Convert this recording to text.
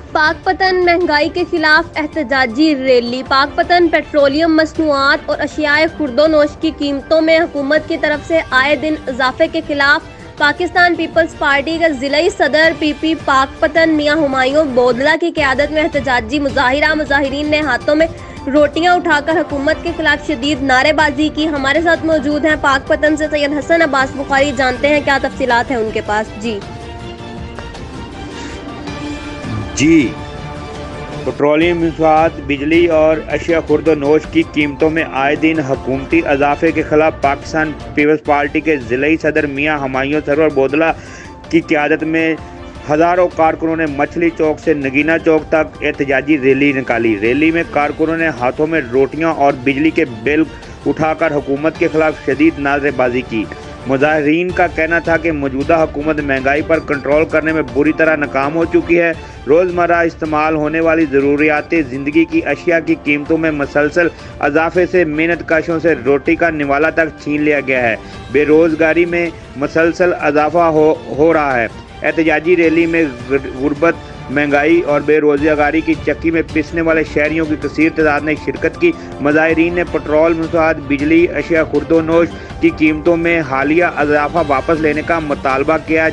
पाकपतन महंगाई के खिलाफ एहतजाजी रैली। पाकपतन पेट्रोलियम मसनूआत और अशियाए खुर्दोनोश की कीमतों में हुकूमत की तरफ से आए दिन इजाफे के खिलाफ पाकिस्तान पीपल्स पार्टी के ज़िलाई सदर पीपी पाकपतन मियां हुमायूं बोदला की क़यादत में एहतजाजी मुजाहिरा। मुजाहिरीन ने हाथों में रोटियां उठाकर हुकूमत के खिलाफ शदीद नारेबाजी की। हमारे साथ मौजूद हैं पाकपतन से सैयद हसन अब्बास बुखारी, जानते हैं क्या तफसीलात हैं उनके पास। जी, पेट्रोलियम मसनूआत, बिजली और अशिया खुर्द-ओ-नोश की कीमतों में आए दिन हुकूमती इजाफे के खिलाफ पाकिस्तान पीपल्स पार्टी के ज़िलाई सदर मियां हुमायूं सरवर बोदला की क़यादत में हज़ारों कारकुनों ने मछली चौक से नगीना चौक तक एहतजाजी रैली निकाली। रैली में कारकुनों ने हाथों में रोटियां और बिजली के बिल उठाकर हुकूमत के खिलाफ शदीद नारेबाजी की। मुजाहिरीन का कहना था कि मौजूदा हुकूमत महंगाई पर कंट्रोल करने में बुरी तरह नाकाम हो चुकी है। रोज़मर्रा इस्तेमाल होने वाली ज़रूरियाती ज़िंदगी की अशिया की कीमतों में मसलसल इजाफे से मेहनत कशों से रोटी का निवाला तक छीन लिया गया है। बेरोज़गारी में मसलसल इजाफा हो रहा है। एहतजाजी रैली में गुर्बत, महंगाई और बेरोज़गारी की चक्की में पिसने वाले शहरियों की कसीर तादाद ने शिरकत की। मुजाहिरीन ने पेट्रोल मसनूआत, बिजली, अशिया खुर्द-ओ-नोश की कीमतों में हालिया इजाफा वापस लेने का मुतालबा किया।